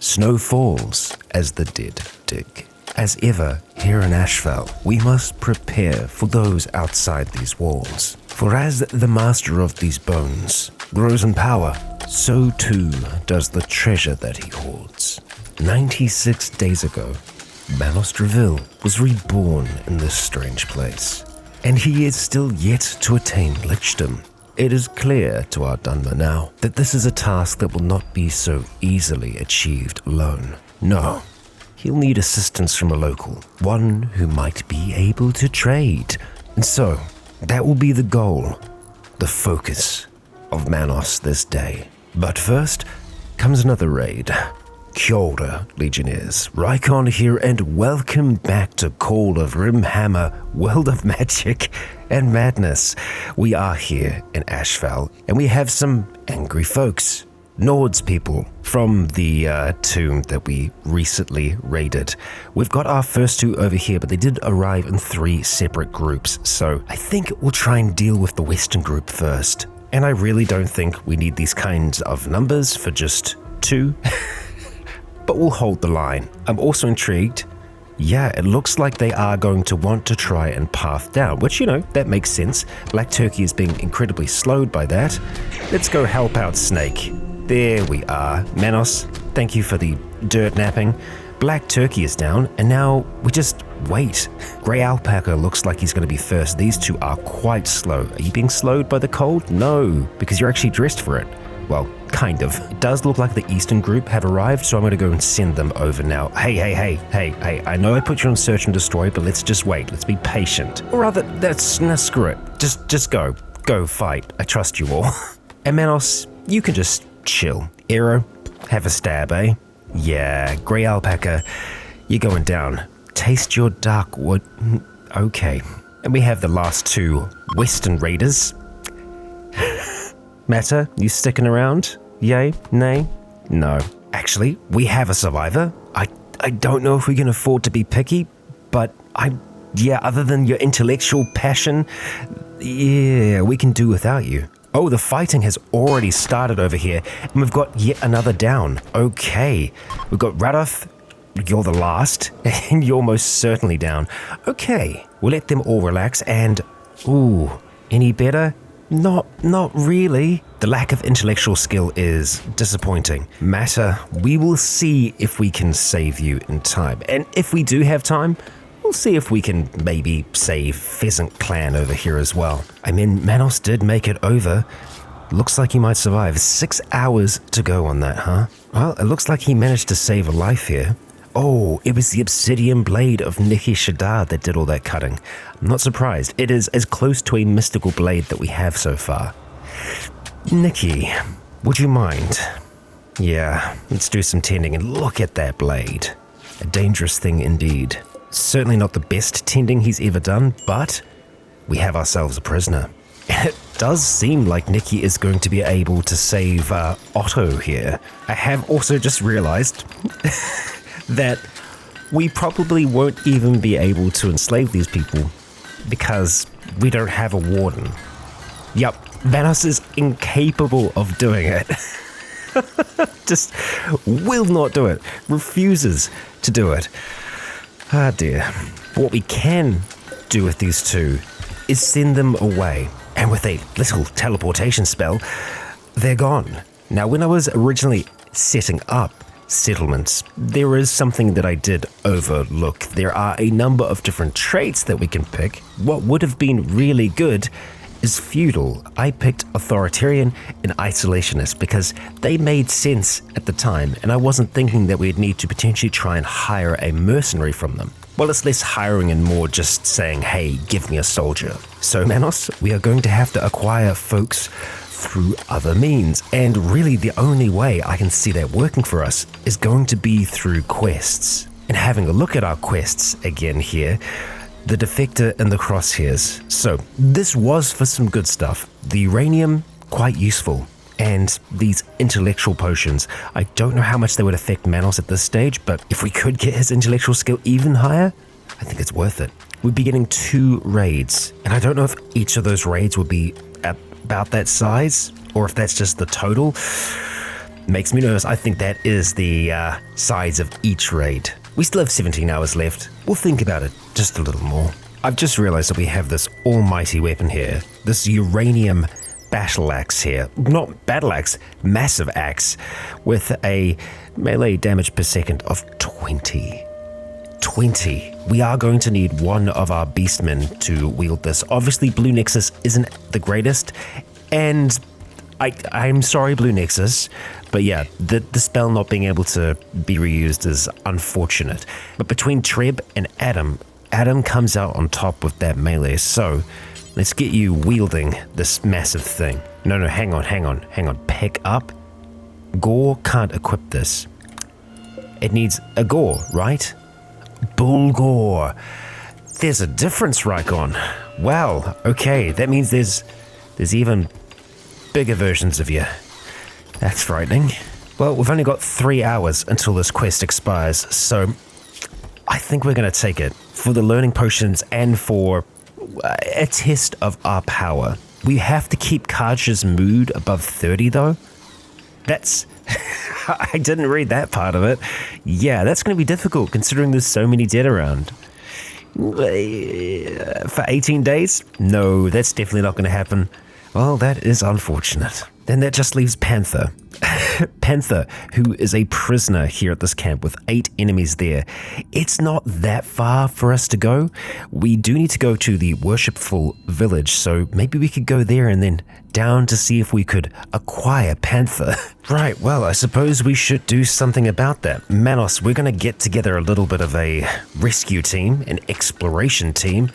snow falls as the dead dig. As ever, here in Ashfell, we must prepare for those outside these walls. For as the master of these bones grows in power, so too does the treasure that he hoards. 96 days ago, Manos Dreville was reborn in this strange place, and he is still yet to attain Lichdom. It is clear to our Dunmer now that this is a task that will not be so easily achieved alone. No, he'll need assistance from a local, one who might be able to trade. And so, that will be the goal, the focus of Manos this day. But first comes another raid. Kia ora, Legionnaires. Rycon here, and welcome back to Call of Rimhammer, World of Magic and Madness. We are here in Ashfell, and we have some angry folks. Nord's people from the tomb that we recently raided. We've got our first two over here, but they did arrive in 3 separate groups, so I think we'll try and deal with the Western group first. And I really don't think we need these kinds of numbers for just 2, but we'll hold the line. I'm also intrigued. Yeah, it looks like they are going to want to try and path down, which, that makes sense. Black Turkey is being incredibly slowed by that. Let's go help out Snake. There we are. Manos, thank you for the dirt napping. Black Turkey is down, and now we just wait. Grey Alpaca looks like he's going to be first. These two are quite slow. Are you being slowed by the cold? No, because you're actually dressed for it. Well, kind of. It does look like the Eastern group have arrived, so I'm going to go and send them over now. Hey, I know I put you on search and destroy, but let's just wait. Let's be patient. Or rather, screw it. Just go. Go fight. I trust you all. And Manos, you can just chill. Aero, have a stab, eh? Yeah, Grey Alpaca, you're going down. Taste your dark wood. Okay. And we have the last 2 Western Raiders. Matter, you sticking around? Yay? Nay? No. Actually, we have a survivor. I don't know if we can afford to be picky, but other than your intellectual passion, yeah, we can do without you. Oh, the fighting has already started over here, and we've got yet another down. Okay. We've got Radoth, you're the last, and you're most certainly down. Okay, we'll let them all relax, and... Ooh, any better? Not really. The lack of intellectual skill is disappointing. Matter, we will see if we can save you in time. And if we do have time, we'll see if we can maybe save Pheasant Clan over here as well. I mean, Manos did make it over. Looks like he might survive. 6 hours to go on that, huh? Well, it looks like he managed to save a life here. Oh, it was the obsidian blade of Nikki Shadar that did all that cutting. I'm not surprised. It is as close to a mystical blade that we have so far. Nikki, would you mind? Yeah, let's do some tending and look at that blade. A dangerous thing indeed. Certainly not the best tending he's ever done, but we have ourselves a prisoner. It does seem like Nikki is going to be able to save Otto here. I have also just realized that we probably won't even be able to enslave these people because we don't have a warden. Yup, Manos is incapable of doing it. Just will not do it. Refuses to do it. Ah dear. What we can do with these 2 is send them away. And with a little teleportation spell, they're gone. Now, when I was originally setting up settlements, there is something that I did overlook. There are a number of different traits that we can pick. What would have been really good is feudal. I picked authoritarian and isolationist because they made sense at the time, and I wasn't thinking that we'd need to potentially try and hire a mercenary from them. Well, it's less hiring and more just saying, hey, give me a soldier. So, Manos, we are going to have to acquire folks through other means, and really the only way I can see that working for us is going to be through quests. And having a look at our quests again here, the Defector and the Crosshairs. So this was for some good stuff. The uranium, quite useful. And these intellectual potions, I don't know how much they would affect Manos at this stage, but if we could get his intellectual skill even higher, I think it's worth it. We'd be getting 2 raids, and I don't know if each of those raids would be about that size, or if that's just the total. makes me nervous. I think that is the size of each raid. We still have 17 hours left. We'll think about it just a little more. I've just realized that we have this almighty weapon here. This uranium battle axe here. Not battle axe, massive axe with a melee damage per second of 20. 20. We are going to need one of our beastmen to wield this. Obviously, Blue Nexus isn't the greatest, and I'm sorry, Blue Nexus, but yeah, the spell not being able to be reused is unfortunate. But between Treb and Adam comes out on top with that melee, so let's get you wielding this massive thing. No, hang on. Pick up. Gore can't equip this. It needs a gore, right? Bull gore. There's a difference, Rycon. Well, okay, that means there's even bigger versions of you. That's frightening. Well, we've only got 3 hours until this quest expires, so I think we're going to take it for the learning potions and for a test of our power. We have to keep Karj's mood above 30, though. That's... I didn't read that part of it. Yeah, that's going to be difficult considering there's so many dead around. For 18 days? No, that's definitely not going to happen. Well, that is unfortunate. Then that just leaves Panther. Panther, who is a prisoner here at this camp with 8 enemies there. It's not that far for us to go. We do need to go to the Worshipful Village, so maybe we could go there and then down to see if we could acquire Panther. Right, well, I suppose we should do something about that. Manos, we're going to get together a little bit of a rescue team, an exploration team.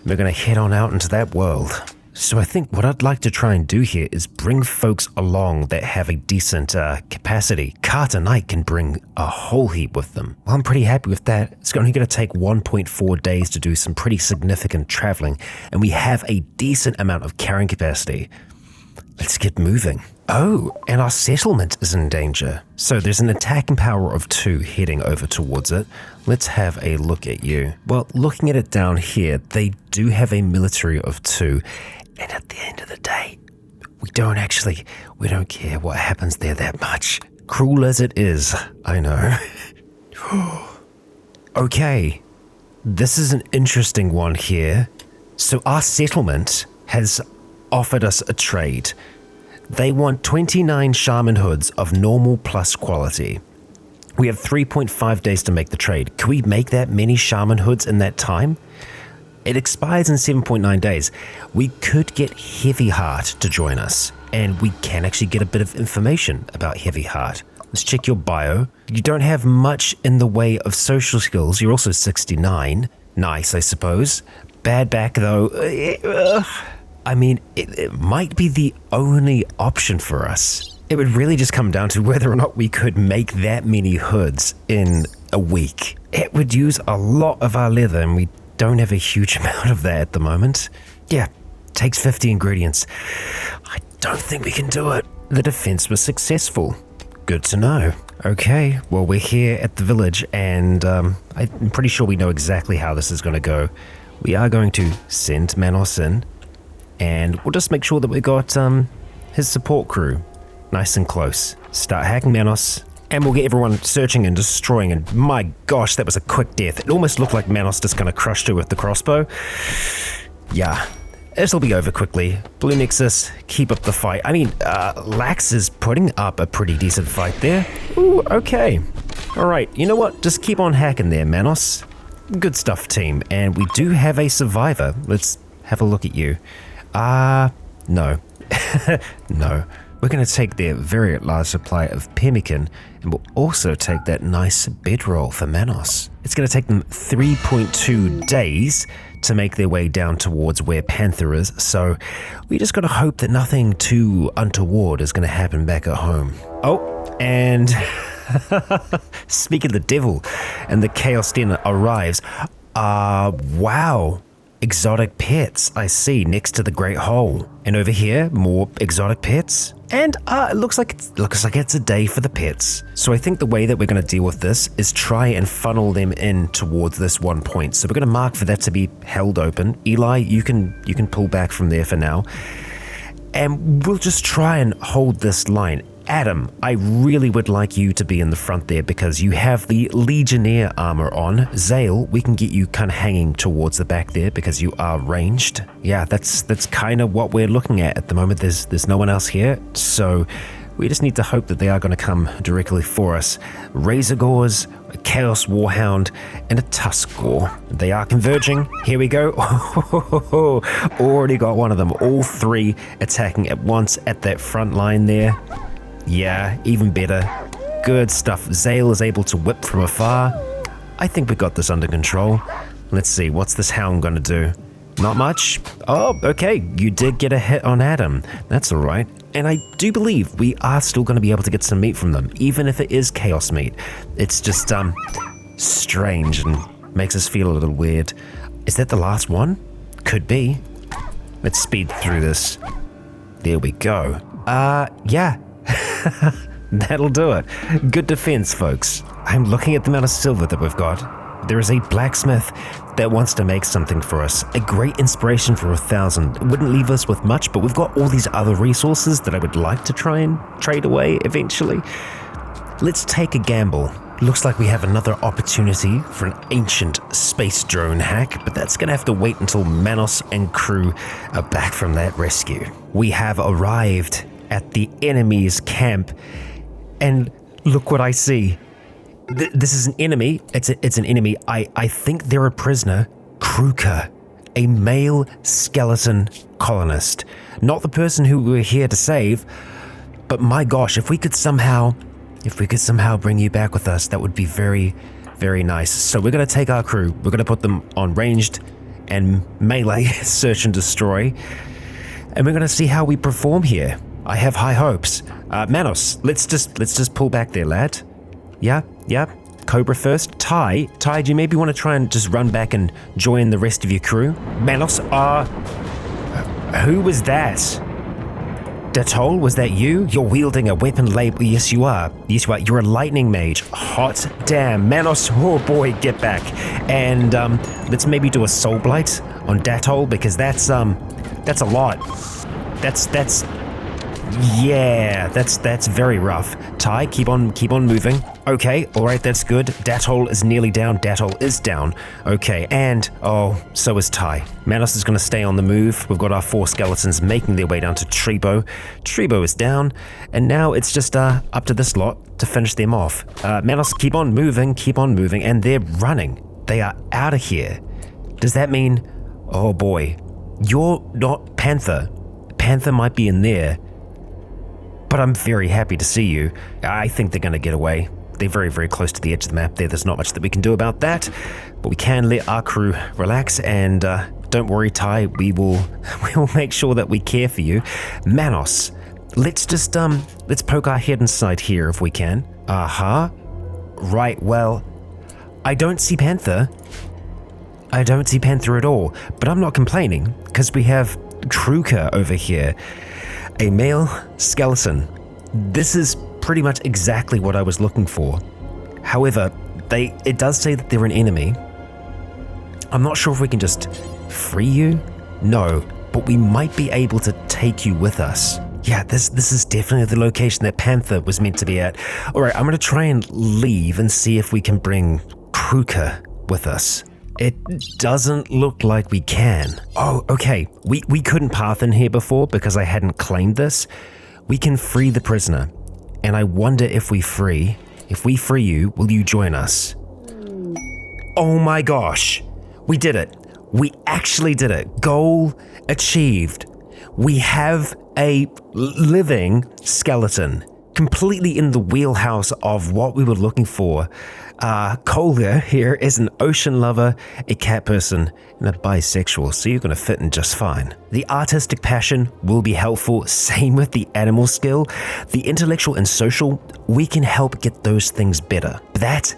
We're going to head on out into that world. So I think what I'd like to try and do here is bring folks along that have a decent capacity. Carter Knight can bring a whole heap with them. Well, I'm pretty happy with that. It's only going to take 1.4 days to do some pretty significant traveling, and we have a decent amount of carrying capacity. Let's get moving. Oh, and our settlement is in danger. So there's an attacking power of 2 heading over towards it. Let's have a look at you. Well, looking at it down here, they do have a military of 2. And at the end of the day, we don't care what happens there that much. Cruel as it is, I know. Okay, this is an interesting one here. So our settlement has offered us a trade. They want 29 shaman hoods of normal plus quality. We have 3.5 days to make the trade. Can we make that many shaman hoods in that time? It expires in 7.9 days. We could get Heavy Heart to join us, and we can actually get a bit of information about Heavy Heart. Let's check your bio. You don't have much in the way of social skills. You're also 69. Nice, I suppose. Bad back, though. I mean, it might be the only option for us. It would really just come down to whether or not we could make that many hoods in a week. It would use a lot of our leather, and we don't have a huge amount of that at the moment. Yeah, takes 50 ingredients. I don't think we can do it. The defense was successful. Good to know. Okay, well, we're here at the village, and I'm pretty sure we know exactly how this is going to go. We are going to send Manos in, and we'll just make sure that we got his support crew nice and close. Start hacking Manos, and we'll get everyone searching and destroying, and my gosh, that was a quick death. It almost looked like Manos just kind of crushed her with the crossbow. Yeah, this'll be over quickly. Blue Nexus, keep up the fight. I mean, Lax is putting up a pretty decent fight there. Ooh, okay. Alright, you know what? Just keep on hacking there, Manos. Good stuff, team. And we do have a survivor. Let's have a look at you. No. No. We're going to take their very large supply of pemmican, and we'll also take that nice bedroll for Manos. It's going to take them 3.2 days to make their way down towards where Panther is, so we just got to hope that nothing too untoward is going to happen back at home. Oh, and speak of the devil, and the Chaos Den arrives. Wow. Exotic pets, I see, next to the Great Hole. And over here, more exotic pets. And it looks like it's a day for the pets. So I think the way that we're going to deal with this is try and funnel them in towards this one point. So we're going to mark for that to be held open. Eli, you can pull back from there for now. And we'll just try and hold this line. Adam, I really would like you to be in the front there because you have the Legionnaire armor on. Zale, we can get you kind of hanging towards the back there because you are ranged. Yeah, that's kind of what we're looking at the moment. There's no one else here, so we just need to hope that they are going to come directly for us. Razorgores, a Chaos Warhound, and a Tuskgore. They are converging. Here we go. Already got one of them. All three attacking at once at that front line there. Yeah, even better. Good stuff. Zale is able to whip from afar. I think we got this under control. Let's see, what's this hound going to do? Not much. Oh, okay, you did get a hit on Adam. That's all right. And I do believe we are still going to be able to get some meat from them, even if it is chaos meat. It's just, strange and makes us feel a little weird. Is that the last one? Could be. Let's speed through this. There we go. Yeah. That'll do it. Good defense, folks. I'm looking at the amount of silver that we've got. There is a blacksmith that wants to make something for us. A great inspiration for 1,000. It wouldn't leave us with much, but we've got all these other resources that I would like to try and trade away eventually. Let's take a gamble. Looks like we have another opportunity for an ancient space drone hack, but that's going to have to wait until Manos and crew are back from that rescue. We have arrived at the enemy's camp, and look what I see. This is an enemy. It's an enemy. I think they're a prisoner. Kruka, a male skeleton colonist. Not the person who we're here to save, but my gosh, if we could somehow bring you back with us, that would be very, very nice. So we're going to take our crew. We're going to put them on ranged and melee search and destroy, and we're going to see how we perform here. I have high hopes. Manos, let's just pull back there, lad. Yeah. Cobra first. Ty, do you maybe want to try and just run back and join the rest of your crew? Manos, who was that? Datol, was that you? You're wielding a weapon label. Yes, you are. You're a lightning mage. Hot damn. Manos, oh boy, get back. And let's maybe do a soul blight on Datol because that's a lot. That's very rough. Ty, keep on moving. Okay, alright, that's good. Datol is nearly down. Datol is down. Okay, and, so is Ty. Manos is going to stay on the move. We've got our 4 skeletons making their way down to Trebo. Trebo is down, and now it's just up to this lot to finish them off. Manos, keep on moving, and they're running. They are out of here. Does that mean, oh boy, you're not Panther. Panther might be in there. But I'm very happy to see you. I think they're going to get away. They're very, very close to the edge of the map there. There's not much that we can do about that. But we can let our crew relax. And don't worry, Ty. We will make sure that we care for you. Manos, let's just let's poke our head inside here if we can. Right, well, I don't see Panther. I don't see Panther at all. But I'm not complaining because we have Kruka over here. A male skeleton. This is pretty much exactly what I was looking for. However, it does say that they're an enemy. I'm not sure if we can just free you. No, but we might be able to take you with us. Yeah, this is definitely the location that Panther was meant to be at. All right, I'm going to try and leave and see if we can bring Kruka with us. It doesn't look like we can. Oh, okay. We couldn't path in here before because I hadn't claimed this. We can free the prisoner. And I wonder if we free you, will you join us? Oh my gosh. We did it. We actually did it. Goal achieved. We have a living skeleton. Completely in the wheelhouse of what we were looking for. Kolga here is an ocean lover, a cat person, and a bisexual, so you're going to fit in just fine. The artistic passion will be helpful, same with the animal skill. The intellectual and social, we can help get those things better. That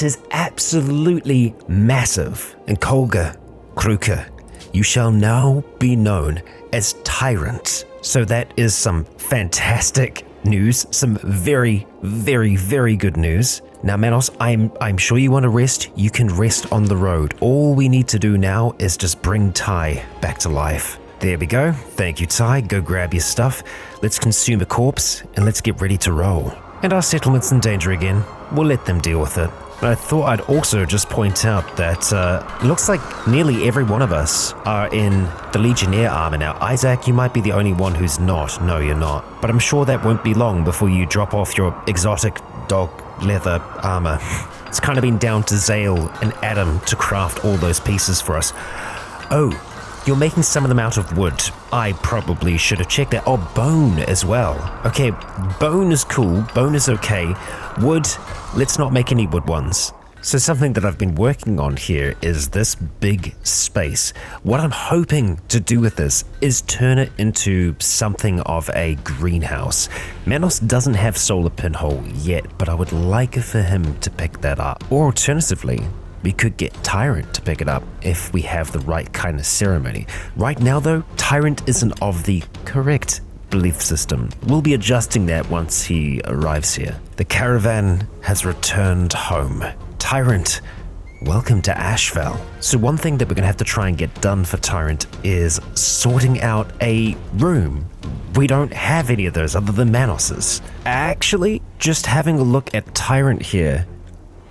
is absolutely massive. And Kolga, Kruka, you shall now be known as Tyrant. So that is some fantastic news, some very, very, very good news. Now, Manos, I'm sure you want to rest. You can rest on the road. All we need to do now is just bring Ty back to life. There we go. Thank you, Ty. Go grab your stuff. Let's consume a corpse and let's get ready to roll. And our settlement's in danger again. We'll let them deal with it. But I thought I'd also just point out that it looks like nearly every one of us are in the Legionnaire armor now. Isaac, you might be the only one who's not. No, you're not. But I'm sure that won't be long before you drop off your exotic dog leather armor. It's kind of been down to Zale and Adam to craft all those pieces for us. Oh, you're making some of them out of wood. I probably should have checked that. Oh, bone as well. Okay, bone is cool. Bone is okay. Wood, let's not make any wood ones. So something that I've been working on here is this big space. What I'm hoping to do with this is turn it into something of a greenhouse. Manos doesn't have solar pinhole yet, but I would like for him to pick that up. Or alternatively, we could get Tyrant to pick it up if we have the right kind of ceremony. Right now though, Tyrant isn't of the correct belief system. We'll be adjusting that once he arrives here. The caravan has returned home. Tyrant, welcome to Ashfell. So one thing that we're gonna have to try and get done for Tyrant is sorting out a room. We don't have any of those other than Manos's. Actually, just having a look at Tyrant here,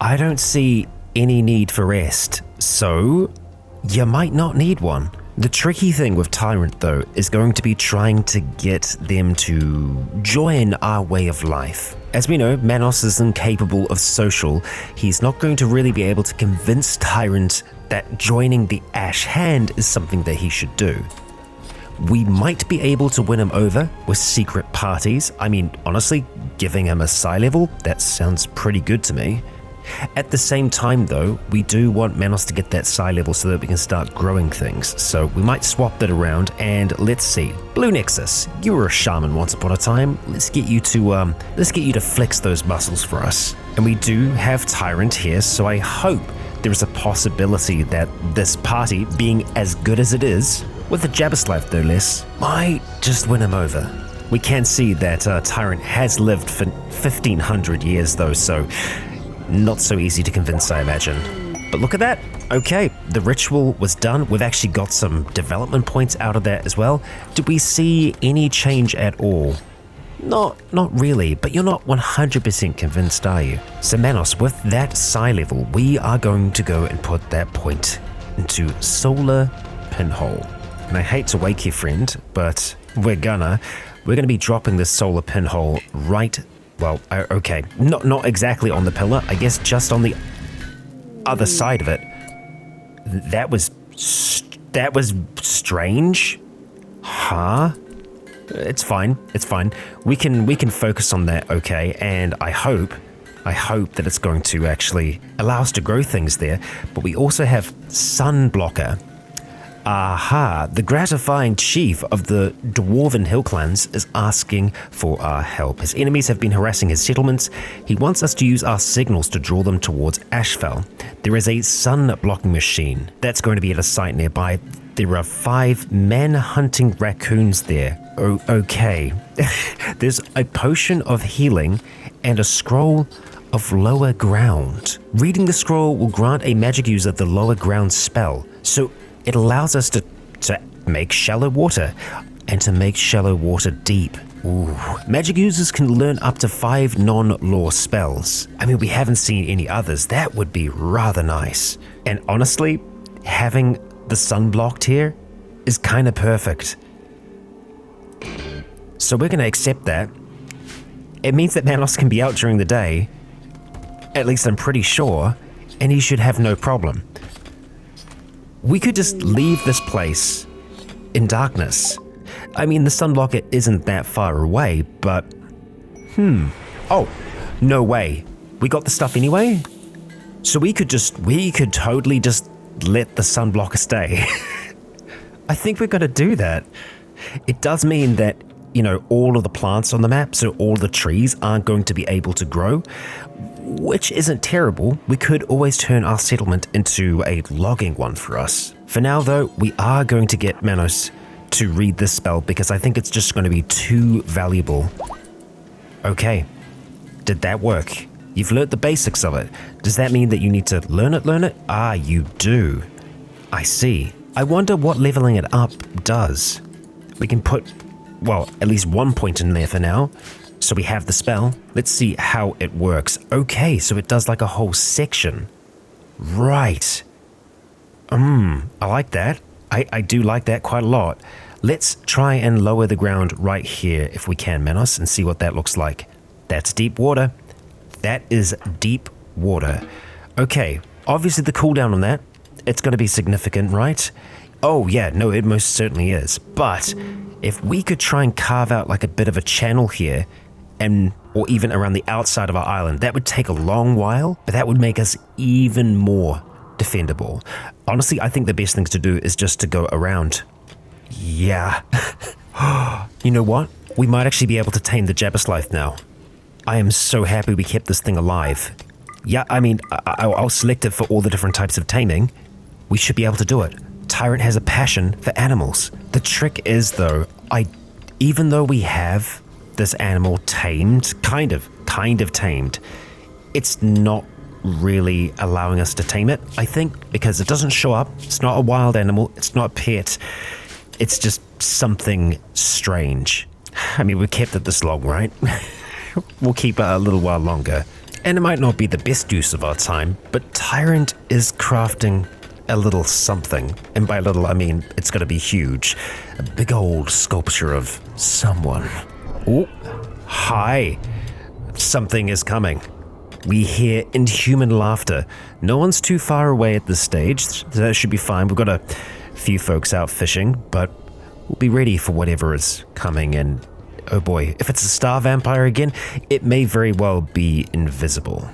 I don't see any need for rest, so you might not need one. The tricky thing with Tyrant though is going to be trying to get them to join our way of life. As we know, Manos is incapable of social. He's not going to really be able to convince Tyrant that joining the Ash Hand is something that he should do. We might be able to win him over with secret parties. I mean, honestly, giving him a psi level, that sounds pretty good to me. At the same time though, we do want Manos to get that psi level so that we can start growing things. So we might swap that around and let's see. Blue Nexus, you were a shaman once upon a time. Let's get you to flex those muscles for us. And we do have Tyrant here, so I hope there is a possibility that this party, being as good as it is, with a Jabberslav no less, might just win him over. We can see that Tyrant has lived for 1500 years though, so not so easy to convince, I imagine. But look at that. Okay, the ritual was done. We've actually got some development points out of that as well. Did we see any change at all? Not really, but you're not 100% convinced, are you? So Manos, with that psi level, we are going to go and put that point into solar pinhole. And I hate to wake you, friend, but we're gonna be dropping this solar pinhole right. Well, okay, not exactly on the pillar, I guess just on the other side of it. That was strange. Huh? It's fine. We can focus on that, okay? And I hope that it's going to actually allow us to grow things there. But we also have Sun Blocker. Aha, the gratifying chief of the Dwarven Hill Clans is asking for our help. His enemies have been harassing his settlements. He wants us to use our signals to draw them towards Ashfell. There is a sun blocking machine that's going to be at a site nearby. There are 5 man-hunting raccoons there. Oh, okay. There's a potion of healing and a scroll of lower ground. Reading the scroll will grant a magic user the lower ground spell. So it allows us to make shallow water and to make shallow water deep. Ooh. Magic users can learn up to 5 non-law spells. I mean, we haven't seen any others. That would be rather nice. And honestly, having the sun blocked here is kind of perfect. So we're going to accept that. It means that Manos can be out during the day, at least I'm pretty sure, and he should have no problem. We could just leave this place in darkness. I mean, the sunblocker isn't that far away, but... Oh, no way. We got the stuff anyway? So we could totally just let the sunblocker stay. I think we're gonna do that. It does mean that, all of the plants on the map, so all the trees aren't going to be able to grow, which isn't terrible. We could always turn our settlement into a logging one for us. For now though, we are going to get Manos to read this spell because I think it's just going to be too valuable. Okay, did that work? You've learnt the basics of it. Does that mean that you need to learn it? Ah, you do. I see. I wonder what leveling it up does. We can put, well, at least 1 point in there for now. So we have the spell. Let's see how it works. Okay, so it does like a whole section. Right. I like that. I do like that quite a lot. Let's try and lower the ground right here if we can, Manos, and see what that looks like. That's deep water. That is deep water. Okay, obviously the cooldown on that, it's going to be significant, right? Oh yeah, no, it most certainly is. But if we could try and carve out like a bit of a channel here, or even around the outside of our island, that would take a long while, but that would make us even more defendable. Honestly, I think the best things to do is just to go around. Yeah. You know what? We might actually be able to tame the Jabberslife now. I am so happy we kept this thing alive. Yeah, I mean, I'll select it for all the different types of taming. We should be able to do it. Tyrant has a passion for animals. The trick is, though, even though we have this animal tamed, kind of tamed, it's not really allowing us to tame it, I think, because it doesn't show up. It's not a wild animal. It's not a pet. It's just something strange. I mean, we kept it this long, right? We'll keep it a little while longer. And it might not be the best use of our time, but Tyrant is crafting a little something. And by little, I mean it's going to be huge. A big old sculpture of someone. Oh, hi. Something is coming. We hear inhuman laughter. No one's too far away at this stage, so that should be fine. We've got a few folks out fishing, but we'll be ready for whatever is coming. And oh boy, if it's a star vampire again, it may very well be invisible.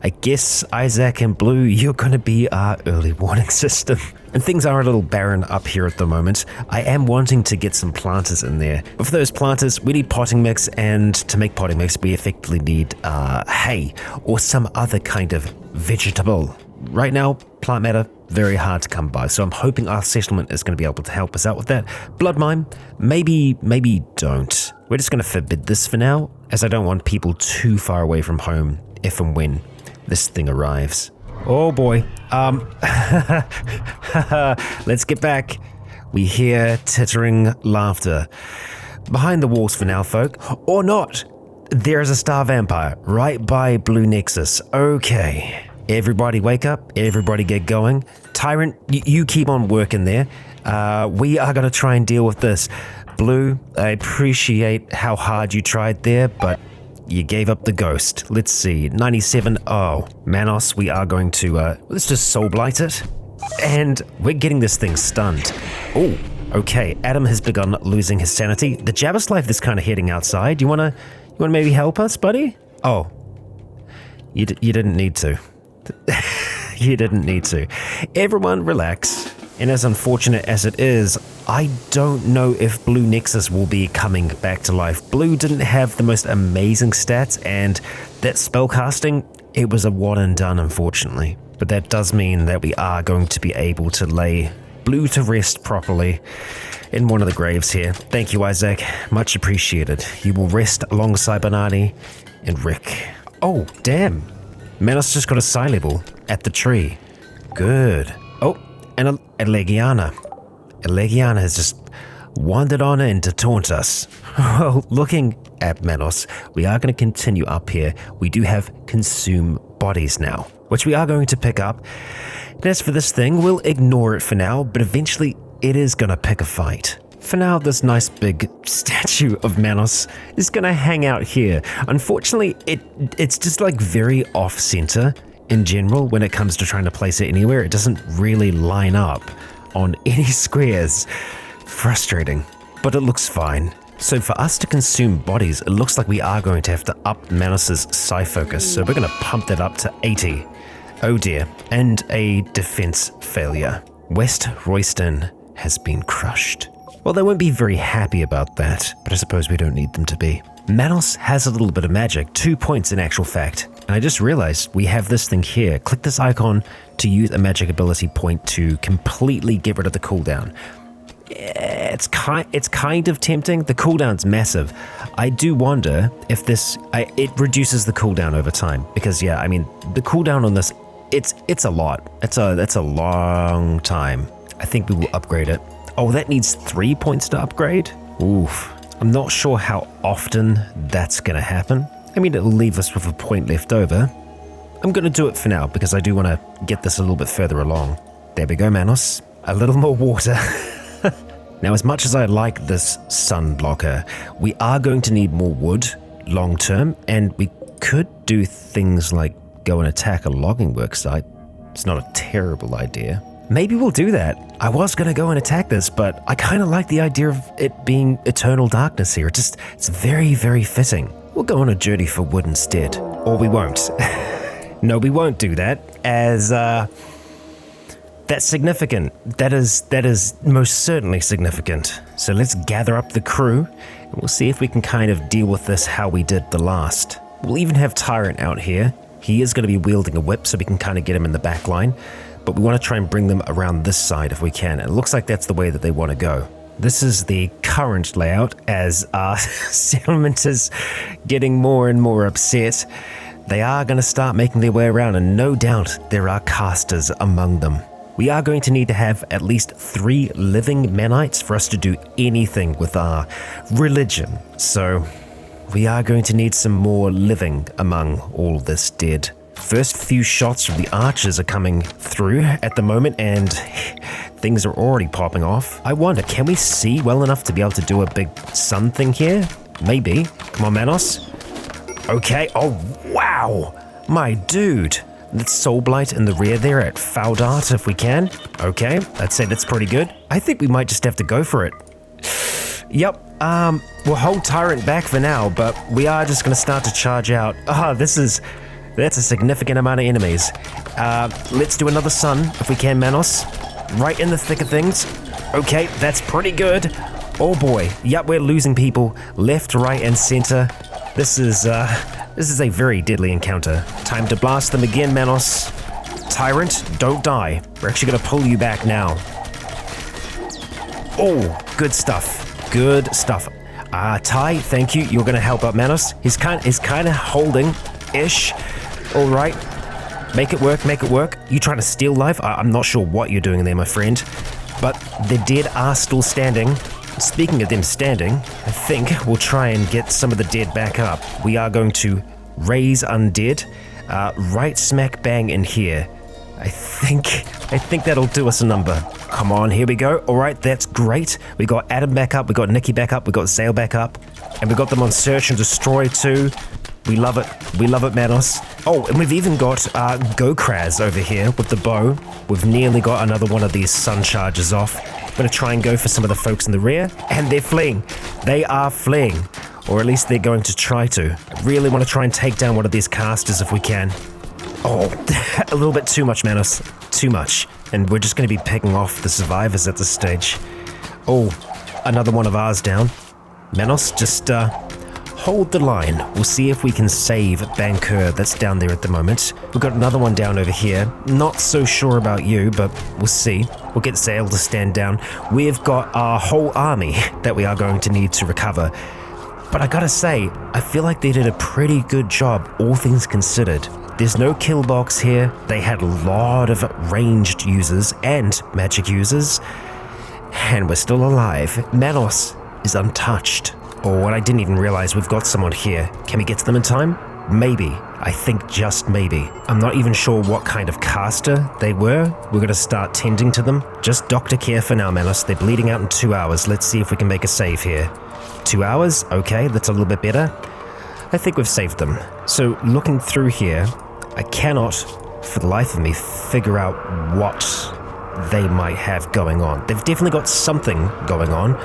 I guess, Isaac and Blue, you're going to be our early warning system. And things are a little barren up here at the moment. I am wanting to get some planters in there. But for those planters, we need potting mix, and to make potting mix, we effectively need hay or some other kind of vegetable. Right now, plant matter, very hard to come by, so I'm hoping our settlement is going to be able to help us out with that. Blood mine, maybe don't. We're just going to forbid this for now, as I don't want people too far away from home if and when this thing arrives. Oh boy. Let's get back. We hear tittering laughter. Behind the walls for now, folk. Or not. There's a star vampire right by Blue Nexus. Okay. Everybody wake up. Everybody get going. Tyrant, you keep on working there. We are going to try and deal with this. Blue, I appreciate how hard you tried there, but you gave up the ghost. Let's see, 97. Oh, Manos, we are going to, let's just soul blight it. And we're getting this thing stunned. Oh, okay, Adam has begun losing his sanity. The Jabberslife is kind of heading outside. You wanna maybe help us, buddy? Oh, you didn't need to. You didn't need to. Everyone relax. And as unfortunate as it is, I don't know if Blue Nexus will be coming back to life. Blue didn't have the most amazing stats, and that spellcasting, it was a one and done, unfortunately. But that does mean that we are going to be able to lay Blue to rest properly in one of the graves here. Thank you, Isaac. Much appreciated. You will rest alongside Banani and Rick. Oh, damn. Manos just got a psi level at the tree. Good. Oh, and a Legiana. A Legiana has just wandered on in to taunt us. Well, looking at Manos, we are going to continue up here. We do have consume bodies now, which we are going to pick up. And as for this thing, we'll ignore it for now, but eventually it is going to pick a fight. For now, this nice big statue of Manos is going to hang out here. Unfortunately, it's just like very off-center in general when it comes to trying to place it anywhere. It doesn't really line up on any squares. Frustrating, but it looks fine. So for us to consume bodies, it looks like we are going to have to up Manos's psi focus. So we're going to pump that up to 80. Oh dear, and a defense failure. West Royston has been crushed. Well, they won't be very happy about that, but I suppose we don't need them to be. Manos has a little bit of magic, 2 points in actual fact. And I just realized we have this thing here. Click this icon to use a magic ability point to completely get rid of the cooldown. Yeah, it's kind of tempting. The cooldown's massive. I do wonder if it reduces the cooldown over time, because yeah, I mean the cooldown on this, it's a lot. That's a long time. I think we will upgrade it. Oh, that needs 3 points to upgrade? Oof. I'm not sure how often that's going to happen. I mean, it'll leave us with a point left over. I'm going to do it for now because I do want to get this a little bit further along. There we go, Manos. A little more water. Now, as much as I like this sun blocker, we are going to need more wood long term, and we could do things like go and attack a logging work site. It's not a terrible idea. Maybe we'll do that. I was going to go and attack this, but I kind of like the idea of it being eternal darkness here. It's very, very fitting. We'll go on a journey for wood instead. Or we won't. No, we won't do that, as that's significant. That is most certainly significant. So let's gather up the crew, and we'll see if we can kind of deal with this how we did the last. We'll even have Tyrant out here. He is going to be wielding a whip, so we can kind of get him in the back line. But we want to try and bring them around this side if we can. It looks like that's the way that they want to go. This is the current layout as our settlement is getting more and more upset. They are going to start making their way around, and no doubt there are casters among them. We are going to need to have at least 3 living Menites for us to do anything with our religion. So we are going to need some more living among all this dead. First few shots from the archers are coming through at the moment, and things are already popping off. I wonder, can we see well enough to be able to do a big sun thing here? Maybe. Come on, Manos. Okay. Oh, wow. My dude. Let's Soul Blight in the rear there at Foul Dart if we can. Okay, I'd say that's pretty good. I think we might just have to go for it. Yep. We'll hold Tyrant back for now, but we are just going to start to charge out. That's a significant amount of enemies. Let's do another sun, if we can, Manos. Right in the thick of things. Okay, that's pretty good. Oh boy. Yep, we're losing people left, right, and center. This is a very deadly encounter. Time to blast them again, Manos. Tyrant, don't die. We're actually going to pull you back now. Oh, good stuff. Good stuff. Ty, thank you. You're going to help out Manos. He's kind of holding-ish. All right. Make it work, make it work. You trying to steal life? I'm not sure what you're doing there, my friend. But the dead are still standing. Speaking of them standing, I think we'll try and get some of the dead back up. We are going to raise undead right smack bang in here. I think that'll do us a number. Come on, here we go. All right, that's great. We got Adam back up, we got Nikki back up, we got Zale back up, and we got them on Search and Destroy too. We love it. We love it, Manos. Oh, and we've even got Gokraz over here with the bow. We've nearly got another one of these sun charges off. I'm going to try and go for some of the folks in the rear, and they're fleeing. They are fleeing, or at least they're going to try to. I really want to try and take down one of these casters if we can. Oh, a little bit too much, Manos. Too much. And we're just going to be picking off the survivors at this stage. Oh, another one of ours down. Manos, just hold the line. We'll see if we can save Bankur that's down there at the moment. We've got another one down over here. Not so sure about you, but we'll see. We'll get Zale to stand down. We've got our whole army that we are going to need to recover. But I gotta say, I feel like they did a pretty good job, all things considered. There's no kill box here. They had a lot of ranged users and magic users. And we're still alive. Manos is untouched. Oh, and I didn't even realize we've got someone here. Can we get to them in time? Maybe. I think just maybe. I'm not even sure what kind of caster they were. We're going to start tending to them. Just doctor care for now, Manos. They're bleeding out in 2 hours. Let's see if we can make a save here. 2 hours? Okay, that's a little bit better. I think we've saved them. So looking through here, I cannot, for the life of me, figure out what they might have going on. They've definitely got something going on.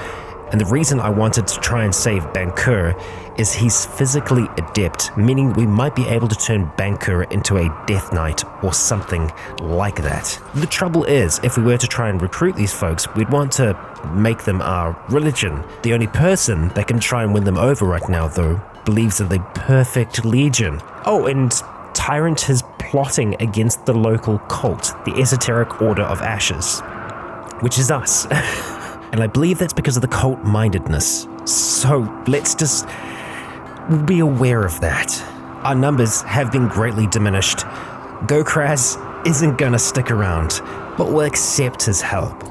And the reason I wanted to try and save Bankur is he's physically adept, meaning we might be able to turn Bankur into a Death Knight or something like that. The trouble is, if we were to try and recruit these folks, we'd want to make them our religion. The only person that can try and win them over right now, though, believes in the perfect legion. Oh, and Tyrant is plotting against the local cult, the Esoteric Order of Ashes, which is us. And I believe that's because of the cult-mindedness. So let's just be aware of that. Our numbers have been greatly diminished. Gokraz isn't gonna stick around, but we'll accept his help.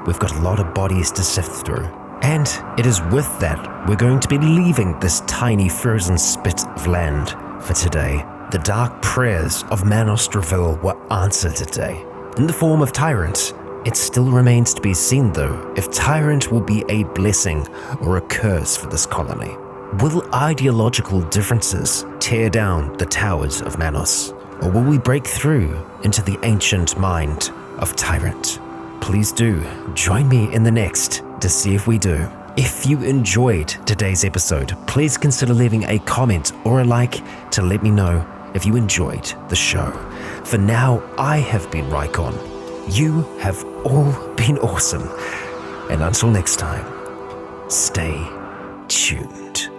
we've got a lot of bodies to sift through. And it is with that we're going to be leaving this tiny frozen spit of land for today. The dark prayers of Manos Dravil were answered today in the form of Tyrant. It still remains to be seen, though, if Tyrant will be a blessing or a curse for this colony. Will ideological differences tear down the towers of Manos, or will we break through into the ancient mind of Tyrant? Please do join me in the next to see if we do. If you enjoyed today's episode, please consider leaving a comment or a like to let me know if you enjoyed the show. For now, I have been Rycon. You have all been awesome. And until next time, stay tuned.